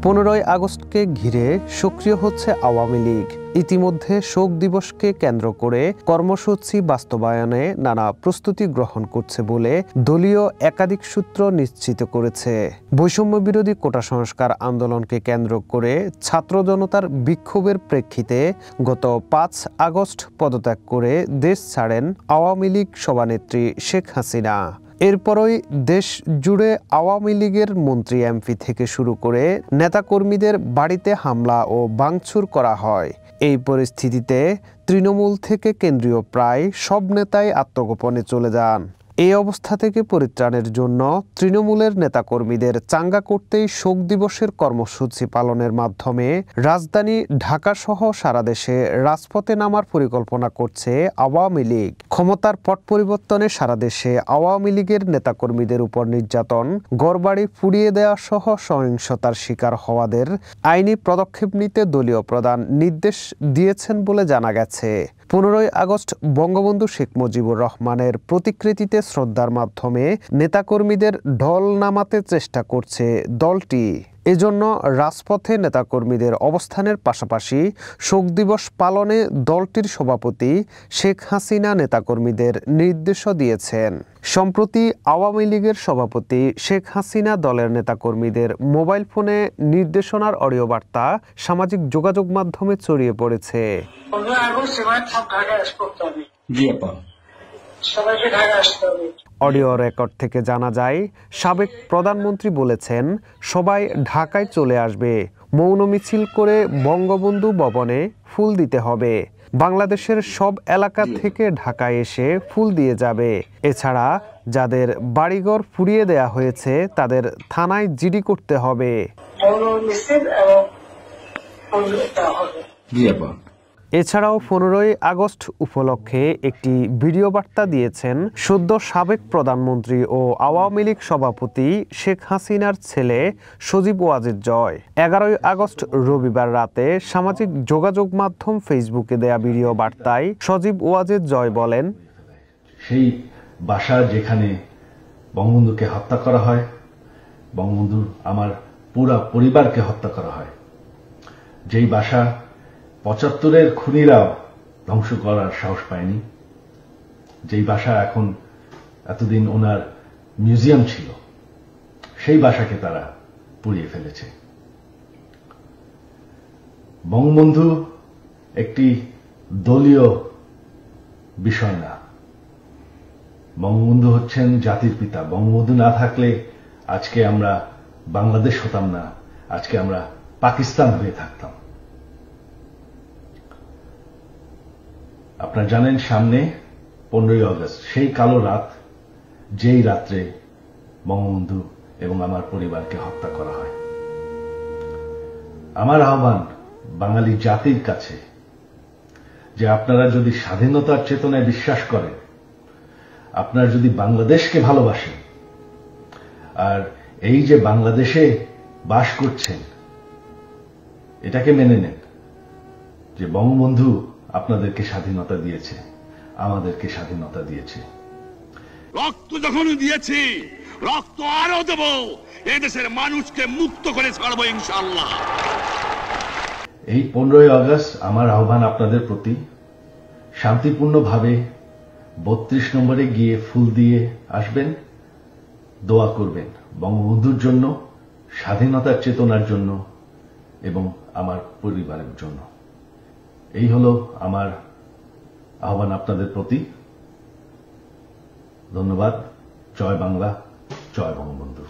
15ই আগস্টকে ঘিরে সক্রিয় হচ্ছে আওয়ামী লীগ। ইতিমধ্যে শোক দিবসকে কেন্দ্র করে কর্মসূচি বাস্তবায়নে নানা প্রস্তুতি গ্রহণ করছে বলে দলীয় একাধিক সূত্র নিশ্চিত করেছে। বৈষম্য বিরোধী কোটা সংস্কার আন্দোলনকে কেন্দ্র করে ছাত্র জনতার বিক্ষোভের প্রেক্ষিতে গত 5 আগস্ট পদত্যাগ করে দেশ ছাড়েন আওয়ামী লীগ সভানেত্রী শেখ হাসিনা। এরপরই দেশ জুড়ে আওয়ামী লীগের মন্ত্রী এমপি থেকে শুরু করে নেতাকর্মীদের বাড়িতে হামলা ও ভাঙচুর করা হয়। এই পরিস্থিতিতে তৃণমূল থেকে কেন্দ্রীয় প্রায় সব নেতাই আত্মগোপনে চলে যান। এই অবস্থা থেকে পরিত্রাণের জন্য তৃণমূলের নেতাকর্মীদের চাঙ্গা করতেই শোক দিবসের কর্মসূচি পালনের মাধ্যমে রাজধানী ঢাকাসহ সারা দেশে রাজপথে নামার পরিকল্পনা করছে আওয়ামী লীগ। ক্ষমতার পট পরিবর্তনে সারা দেশে আওয়ামী লীগের নেতাকর্মীদের উপর নির্যাতন, ঘরবাড়ি পুড়িয়ে দেওয়া সহ সহিংসতার শিকার হওয়াদের আইনি পদক্ষেপ নিতে দলীয় প্রধান নির্দেশ দিয়েছেন বলে জানা গেছে। 15ই আগস্ট বঙ্গবন্ধু শেখ মুজিবুর রহমানের প্রতিকৃতিতে শ্রদ্ধার মাধ্যমে নেতাকর্মীদের ঢল নামাতে চেষ্টা করছে দলটি। এজন্য রাজপথে নেতাকর্মীদের অবস্থানের পাশাপাশি শোক দিবস পালনে দলটির সভাপতি শেখ হাসিনা নেতাকর্মীদের নির্দেশও দিয়েছেন। সম্প্রতি আওয়ামী লীগের সভাপতি শেখ হাসিনা দলের নেতাকর্মীদের মোবাইল ফোনে নির্দেশনার অডিও বার্তা সামাজিক যোগাযোগ মাধ্যমে ছড়িয়ে পড়েছে। অডিও রেকর্ড থেকে জানা যায়, সাবেক প্রধানমন্ত্রী বলেছেন, সবাই ঢাকায় চলে আসবে, মৌন মিছিল করে বঙ্গবন্ধু ভবনে ফুল দিতে হবে, বাংলাদেশের সব এলাকা থেকে ঢাকায় এসে ফুল দিয়ে যাবে। এছাড়া যাদের বাড়িঘর পুড়িয়ে দেয়া হয়েছে তাদের থানায় জিডি করতে হবে। এছাড়াও 15ই আগস্ট উপলক্ষে একটি ভিডিও বার্তা দিয়েছেন সদ্য সাবেক প্রধানমন্ত্রী ও আওয়ামী লীগ সভাপতি শেখ হাসিনার ছেলে সজীব ওয়াজেদ জয়। 11ই আগস্ট রবিবার রাতে সামাজিক যোগাযোগ মাধ্যম ফেসবুকে দেয়া ভিডিও বার্তায় সজীব ওয়াজেদ জয় বলেন, সেই বাসা যেখানে বঙ্গবন্ধুকে হত্যা করা হয়, বঙ্গবন্ধুর আমার পুরা পরিবারকে হত্যা করা হয়, যেই বাসা 75-এর খুনিরাও ধ্বংস করার সাহস পায়নি, যেই বাসা এখন এতদিন ওনার মিউজিয়াম ছিল, সেই বাসাকে তারা পুড়িয়ে ফেলেছে। বঙ্গবন্ধু একটি দলীয় বিষয় না, বঙ্গবন্ধু হচ্ছেন জাতির পিতা। বঙ্গবন্ধু না থাকলে আজকে আমরা বাংলাদেশ হতাম না, আজকে আমরা পাকিস্তান হয়ে থাকতাম। আপনারা জানেন সামনে 15ই আগস্ট, সেই কালো রাত, যেই রাত্রে বঙ্গবন্ধু এবং আমার পরিবারকে হত্যা করা হয়। আমার আহ্বান বাঙালি জাতির কাছে যে আপনারা যদি স্বাধীনতার চেতনায় বিশ্বাস করেন, আপনারা যদি বাংলাদেশকে ভালোবাসেন, আর এই যে বাংলাদেশে বাস করছেন এটাকে মেনে নেন যে বঙ্গবন্ধু আপনাদেরকে স্বাধীনতা দিয়েছে, আমাদেরকে স্বাধীনতা দিয়েছে। রক্ত যখন দিয়েছি, রক্ত আরো দেব, এই দেশের মানুষকে মুক্ত করে ছাড়বো ইনশাআল্লাহ। এই 15ই আগস্ট আমার আহ্বান আপনাদের প্রতি, শান্তিপূর্ণভাবে 32 নম্বরে গিয়ে ফুল দিয়ে আসবেন, দোয়া করবেন বঙ্গবন্ধুর জন্য, স্বাধীনতার চেতনার জন্য এবং আমার পরিবারের জন্য। এই হলো আমার আহ্বান আপনাদের প্রতি। ধন্যবাদ। জয় বাংলা, জয় বঙ্গবন্ধু।